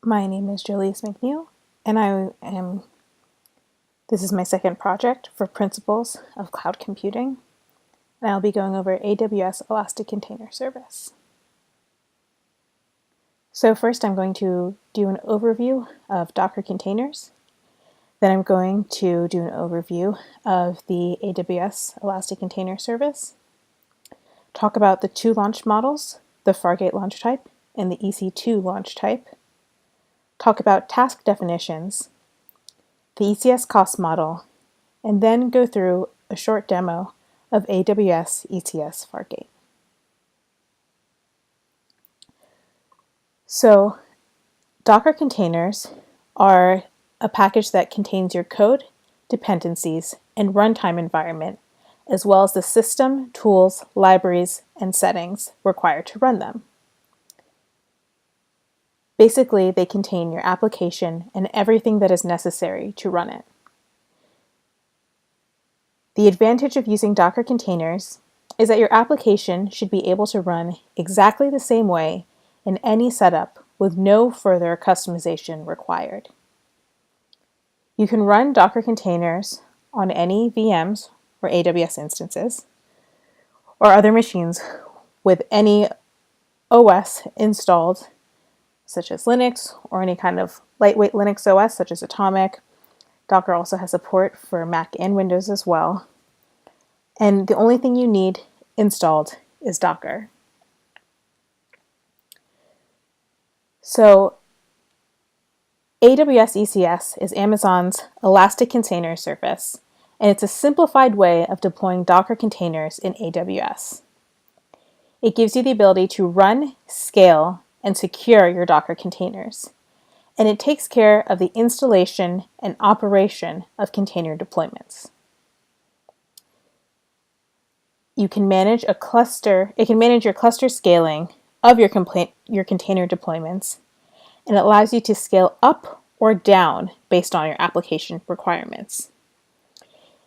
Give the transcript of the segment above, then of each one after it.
My name is Johlize McNeil, and this is my second project for Principles of Cloud Computing, and I'll be going over AWS Elastic Container Service. So first I'm going to do an overview of Docker containers. Then I'm going to do an overview of the AWS Elastic Container Service, talk about the two launch models, the Fargate launch type and the EC2 launch type, talk about task definitions, the ECS cost model, and then go through a short demo of AWS ECS Fargate. So, Docker containers are a package that contains your code, dependencies, and runtime environment, as well as the system, tools, libraries, and settings required to run them. Basically, they contain your application and everything that is necessary to run it. The advantage of using Docker containers is that your application should be able to run exactly the same way in any setup with no further customization required. You can run Docker containers on any VMs or AWS instances or other machines with any OS installed, such as Linux or any kind of lightweight Linux OS such as Atomic. Docker also has support for Mac and Windows as well. And the only thing you need installed is Docker. So AWS ECS is Amazon's Elastic Container Service, and it's a simplified way of deploying Docker containers in AWS. It gives you the ability to run, scale, and secure your Docker containers, and it takes care of the installation and operation of container deployments. You can manage a cluster. It can manage your cluster scaling of your container deployments, and it allows you to scale up or down based on your application requirements.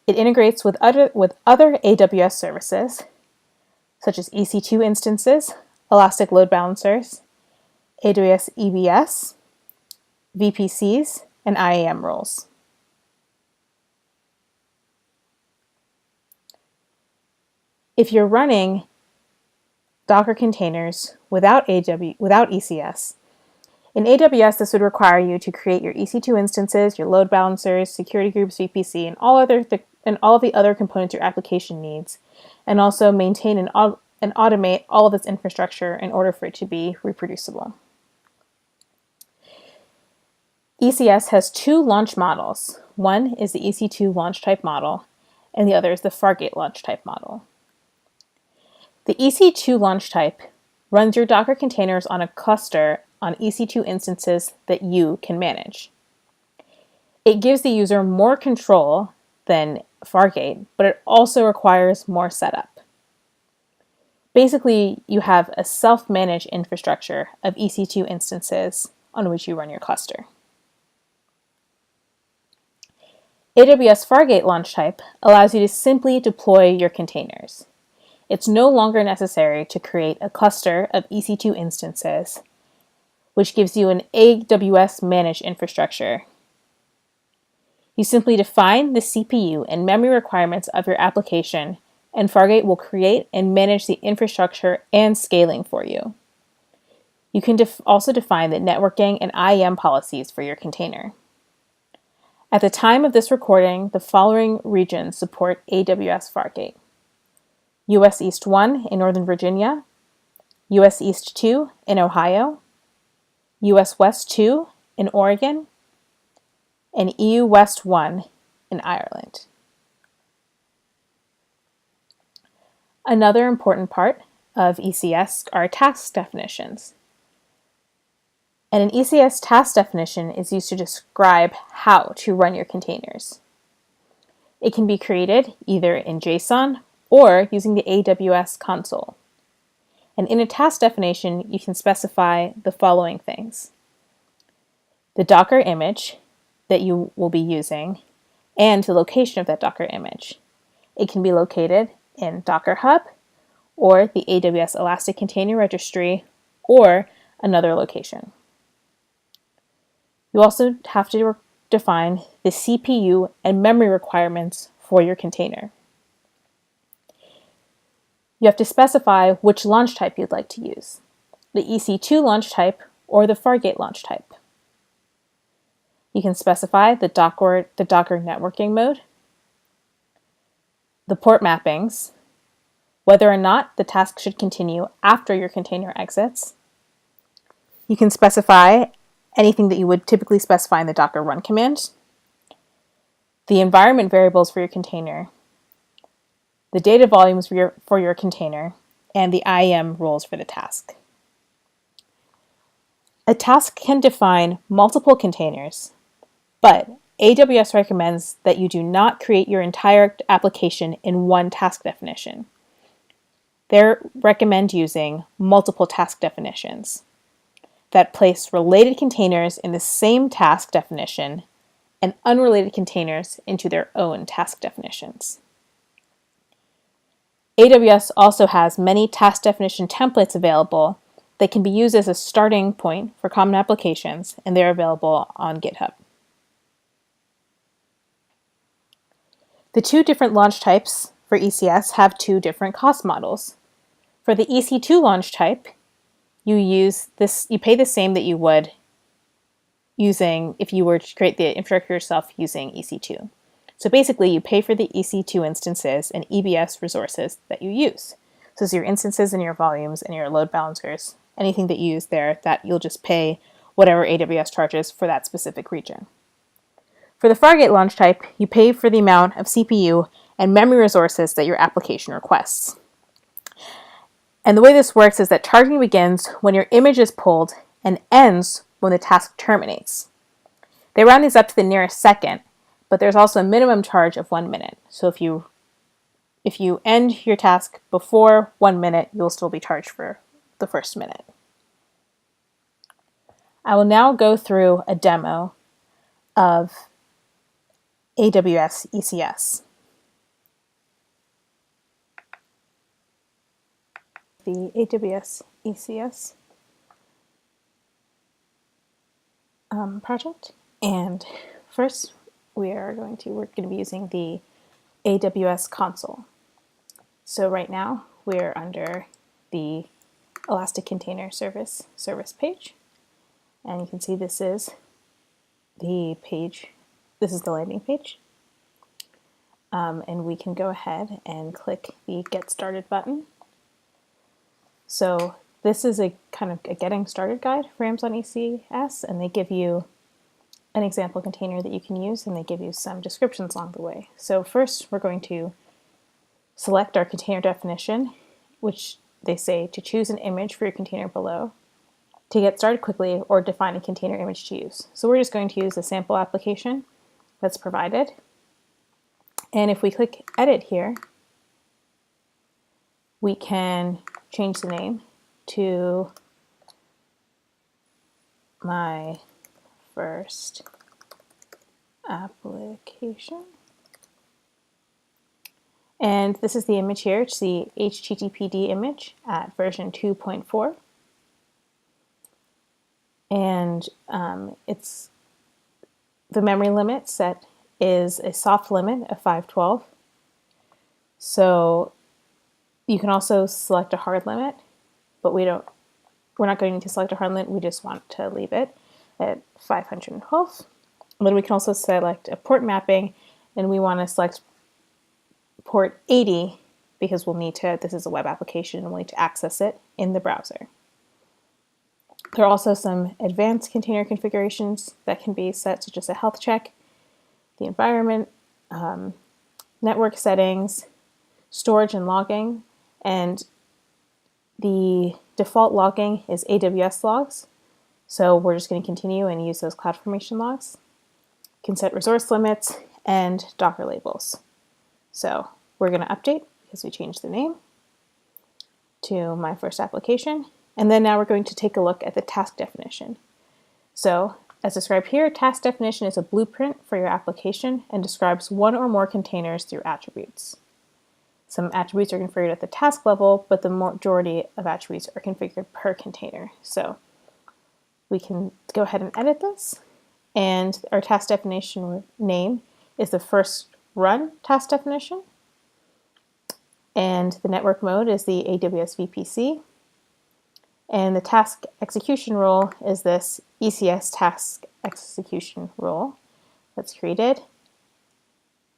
It integrates with other AWS services, such as EC2 instances, Elastic Load Balancers, AWS EBS, VPCs, and IAM roles. If you're running Docker containers without ECS, in AWS, this would require you to create your EC2 instances, your load balancers, security groups, VPC, and all of the other components your application needs, and also maintain and automate all of its infrastructure in order for it to be reproducible. ECS has two launch models. One is the EC2 launch type model, and the other is the Fargate launch type model. The EC2 launch type runs your Docker containers on a cluster on EC2 instances that you can manage. It gives the user more control than Fargate, but it also requires more setup. Basically, you have a self-managed infrastructure of EC2 instances on which you run your cluster. AWS Fargate launch type allows you to simply deploy your containers. It's no longer necessary to create a cluster of EC2 instances, which gives you an AWS managed infrastructure. You simply define the CPU and memory requirements of your application, and Fargate will create and manage the infrastructure and scaling for you. You can also define the networking and IAM policies for your container. At the time of this recording, the following regions support AWS Fargate: US East 1 in Northern Virginia, US East 2 in Ohio, US West 2 in Oregon, and EU West 1 in Ireland. Another important part of ECS are task definitions. And an ECS task definition is used to describe how to run your containers. It can be created either in JSON or using the AWS console. And in a task definition, you can specify the following things: the Docker image that you will be using and the location of that Docker image. It can be located in Docker Hub or the AWS Elastic Container Registry or another location. You also have to define the CPU and memory requirements for your container. You have to specify which launch type you'd like to use, the EC2 launch type or the Fargate launch type. You can specify the Docker networking mode, the port mappings, whether or not the task should continue after your container exits. You can specify anything that you would typically specify in the Docker run command, the environment variables for your container, the data volumes for your container, and the IAM rules for the task. A task can define multiple containers, but AWS recommends that you do not create your entire application in one task definition. They recommend using multiple task definitions that place related containers in the same task definition and unrelated containers into their own task definitions. AWS also has many task definition templates available that can be used as a starting point for common applications, and they're available on GitHub. The two different launch types for ECS have two different cost models. For the EC2 launch type, you pay the same that you would using if you were to create the infrastructure yourself using EC2. So basically, you pay for the EC2 instances and EBS resources that you use. So it's your instances and your volumes and your load balancers, anything that you use there, that you'll just pay whatever AWS charges for that specific region. For the Fargate launch type, you pay for the amount of CPU and memory resources that your application requests. And the way this works is that charging begins when your image is pulled and ends when the task terminates. They round these up to the nearest second, but there's also a minimum charge of 1 minute. So if you end your task before 1 minute, you'll still be charged for the first minute. I will now go through a demo of AWS ECS. The AWS ECS project, and first we're going to be using the AWS console. So right now we're under the Elastic Container Service page, and you can see this is the page. This is the landing page, and we can go ahead and click the Get Started button. So this is a kind of a getting started guide for Amazon ECS, and they give you an example container that you can use, and they give you some descriptions along the way. So first we're going to select our container definition, which they say to choose an image for your container below, to get started quickly, or define a container image to use. So we're just going to use a sample application that's provided. And if we click edit here, we can change the name to my first application. And this is the image here. It's the HTTPD image at version 2.4. And it's the memory limit set is a soft limit of 512. So you can also select a hard limit, but we're not going to select a hard limit. We just want to leave it at 512. And then we can also select a port mapping, and we want to select port 80 because this is a web application, and we'll need to access it in the browser. There are also some advanced container configurations that can be set, such as a health check, the environment, network settings, storage and logging, and the default logging is AWS logs. So we're just going to continue and use those CloudFormation logs. You can set resource limits and Docker labels. So we're going to update because we changed the name to my first application. And then now we're going to take a look at the task definition. So as described here, task definition is a blueprint for your application and describes one or more containers through attributes. Some attributes are configured at the task level, but the majority of attributes are configured per container. So we can go ahead and edit this. And our task definition name is the first run task definition. And the network mode is the AWS VPC. And the task execution role is this ECS task execution role that's created.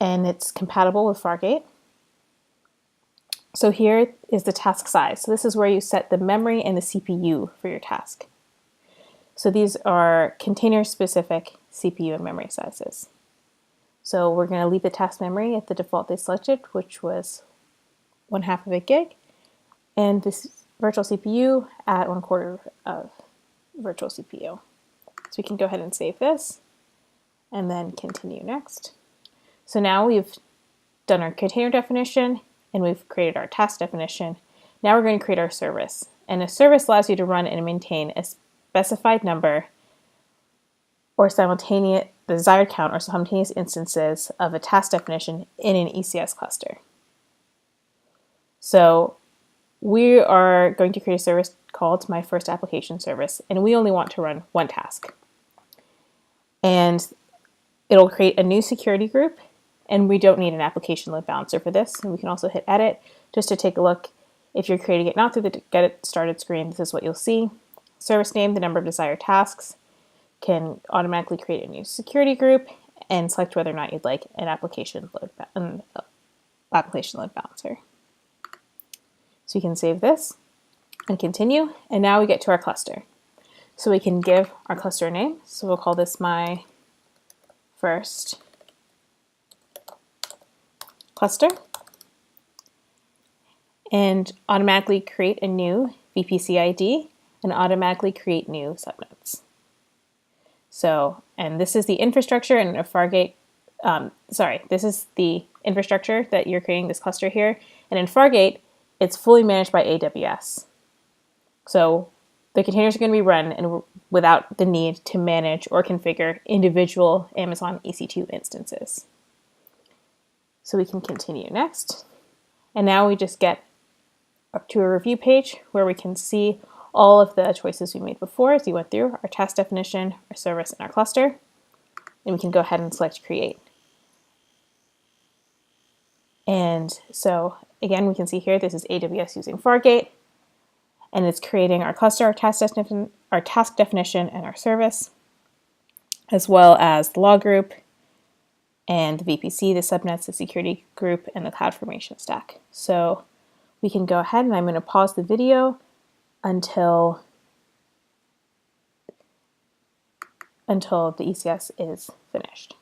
And it's compatible with Fargate. So here is the task size. So this is where you set the memory and the CPU for your task. So these are container-specific CPU and memory sizes. So we're going to leave the task memory at the default they selected, which was 1/2 of a gig, and this virtual CPU at 1/4 of virtual CPU. So we can go ahead and save this, and then continue next. So now we've done our container definition, and we've created our task definition. Now we're going to create our service. And a service allows you to run and maintain a specified number or simultaneous desired count or simultaneous instances of a task definition in an ECS cluster. So we are going to create a service called My First Application Service, and we only want to run one task. And it'll create a new security group, and we don't need an application load balancer for this. And we can also hit edit just to take a look. If you're creating it not through the get it started screen, this is what you'll see. Service name, the number of desired tasks, can automatically create a new security group and select whether or not you'd like an application load balancer. So we can save this and continue. And now we get to our cluster. So we can give our cluster a name. So we'll call this My First Cluster, and automatically create a new VPC ID and automatically create new subnets. So, and this is the infrastructure and a Fargate, this is the infrastructure that you're creating this cluster here. And in Fargate, it's fully managed by AWS. So the containers are going to be run and without the need to manage or configure individual Amazon EC2 instances. So we can continue next. And now we just get up to a review page where we can see all of the choices we made before as we went through our task definition, our service, and our cluster. And we can go ahead and select create. And so again, we can see here, this is AWS using Fargate, and it's creating our cluster, our task definition, and our service, as well as the log group, and the VPC, the subnets, the security group, and the CloudFormation stack. So we can go ahead, and I'm going to pause the video until the ECS is finished.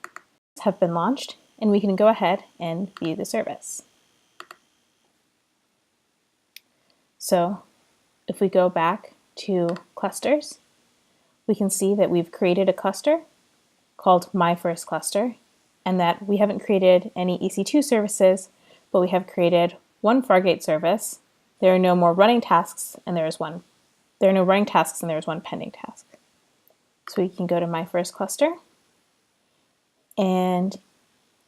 Have been launched, and we can go ahead and view the service. So if we go back to clusters, we can see that we've created a cluster called My First Cluster, and that we haven't created any EC2 services, but we have created one Fargate service. There are no more running tasks, and there are no running tasks, and there is one pending task. So we can go to My First Cluster, and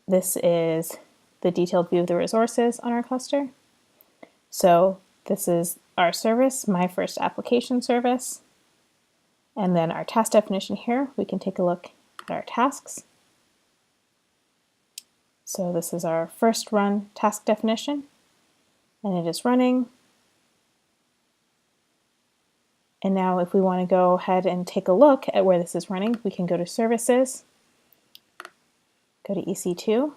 this is the detailed view of the resources on our cluster. So this is our service, My First Application Service, and then our task definition here. We can take a look at our tasks. So this is our first run task definition, and it is running. And now if we want to go ahead and take a look at where this is running, we can go to Services, go to EC2,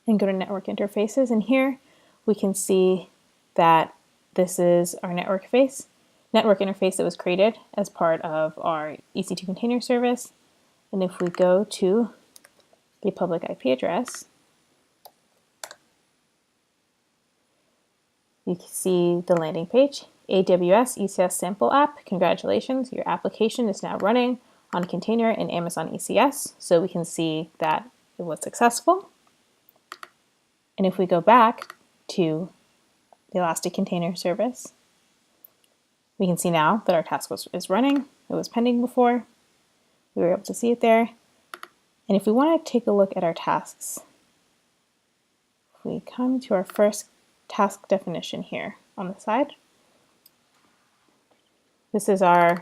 and go to Network Interfaces. And here we can see that this is our network interface that was created as part of our EC2 container service. And if we go to the public IP address, you can see the landing page, AWS ECS sample app. Congratulations, your application is now running on a container in Amazon ECS. So we can see that it was successful. And if we go back to the Elastic Container Service, we can see now that our task is running. It was pending before. We were able to see it there. And if we want to take a look at our tasks, if we come to our first task definition here on the side, this is our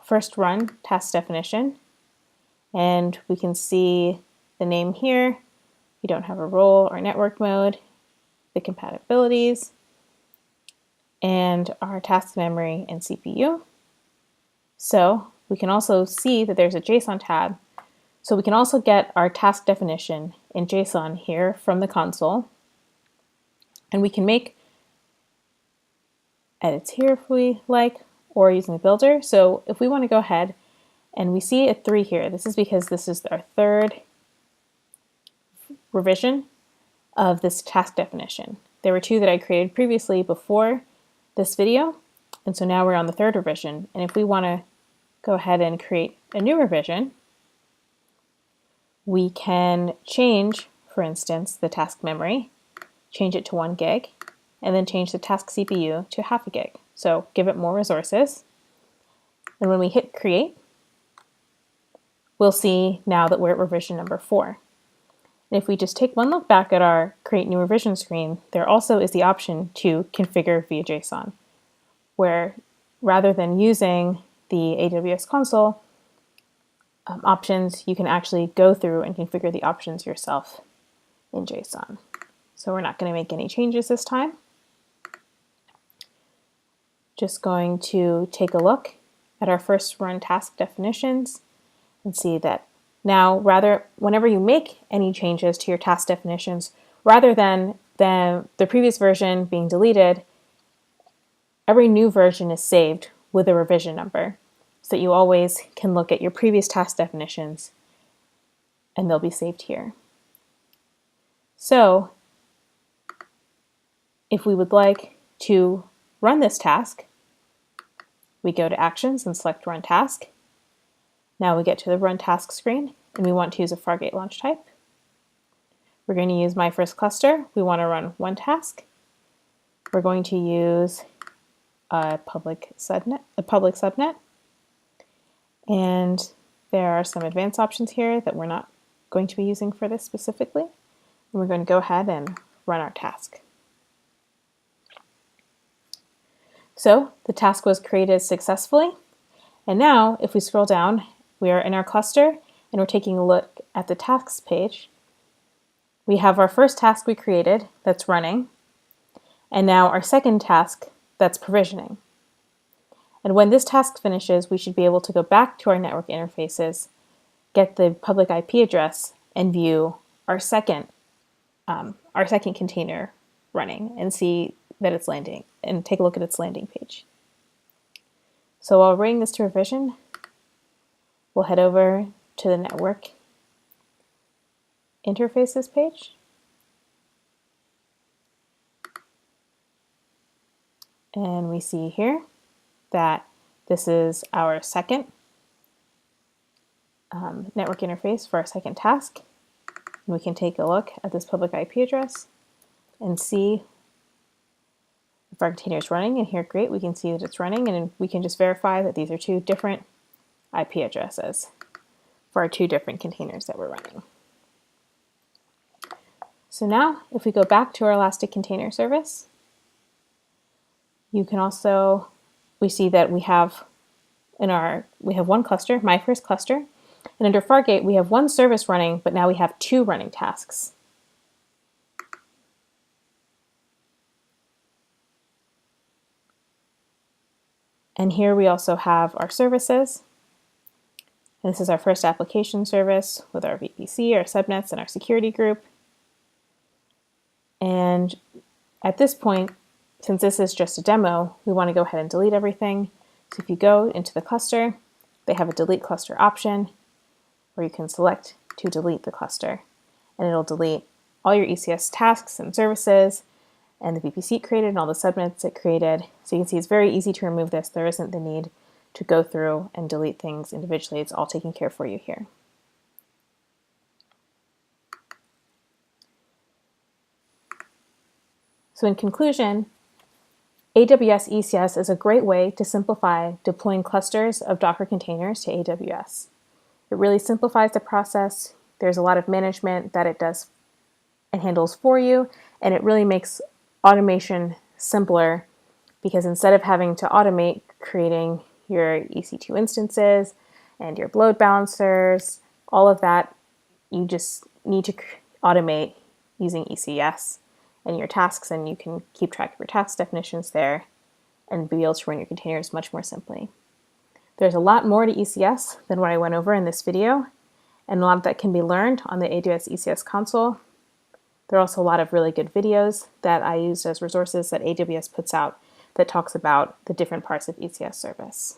first run task definition, and we can see the name here. We don't have a role or network mode, the compatibilities, and our task memory and CPU. So we can also see that there's a JSON tab. So we can also get our task definition in JSON here from the console. And we can make edits here if we like, or using the builder. So if we want to go ahead and we see a 3 here, this is because this is our third revision of this task definition. There were 2 that I created previously before this video, and so now we're on the third revision. And if we want to go ahead and create a new revision, we can change, for instance, the task memory, change it to 1 gig, and then change the task CPU to half a gig. So give it more resources. And when we hit create, we'll see now that we're at revision number 4. And if we just take one look back at our create new revision screen, there also is the option to configure via JSON, where rather than using the AWS console options, you can actually go through and configure the options yourself in JSON. So we're not going to make any changes this time. Just going to take a look at our first run task definitions and see that now, whenever you make any changes to your task definitions, rather than the previous version being deleted, every new version is saved with a revision number, so that you always can look at your previous task definitions and they'll be saved here. So if we would like to run this task, we go to Actions and select Run Task. Now we get to the Run Task screen, and we want to use a Fargate launch type. We're going to use My First Cluster. We want to run 1 task. We're going to use a public subnet. And there are some advanced options here that we're not going to be using for this specifically. And we're going to go ahead and run our task. So the task was created successfully. And now if we scroll down, we are in our cluster and we're taking a look at the tasks page. We have our first task we created that's running, and now our second task that's provisioning. And when this task finishes, we should be able to go back to our network interfaces, get the public IP address, and view our second container running and see that it's landing, and take a look at its landing page. So while bringing this to revision, we'll head over to the network interfaces page. And we see here that this is our second network interface for our second task. And we can take a look at this public IP address and see if our container is running. And here, great, we can see that it's running, and we can just verify that these are 2 different IP addresses for our 2 different containers that we're running. So now, if we go back to our Elastic Container Service, you can also, we see that we have 1 cluster, My First Cluster, and under Fargate we have 1 service running, but now we have 2 running tasks. And here we also have our services. And this is our first application service with our VPC, our subnets, and our security group. And at this point, since this is just a demo, we want to go ahead and delete everything. So if you go into the cluster, they have a delete cluster option where you can select to delete the cluster. And it'll delete all your ECS tasks and services and the VPC it created and all the subnets it created. So you can see it's very easy to remove this. There isn't the need to go through and delete things individually. It's all taken care of for you here. So in conclusion, AWS ECS is a great way to simplify deploying clusters of Docker containers to AWS. It really simplifies the process. There's a lot of management that it does and handles for you, and it really makes automation simpler, because instead of having to automate creating your EC2 instances and your load balancers, all of that you just need to automate using ECS and your tasks, and you can keep track of your task definitions there and be able to run your containers much more simply. There's a lot more to ECS than what I went over in this video, and a lot of that can be learned on the AWS ECS console. There are also a lot of really good videos that I used as resources that AWS puts out that talks about the different parts of ECS service.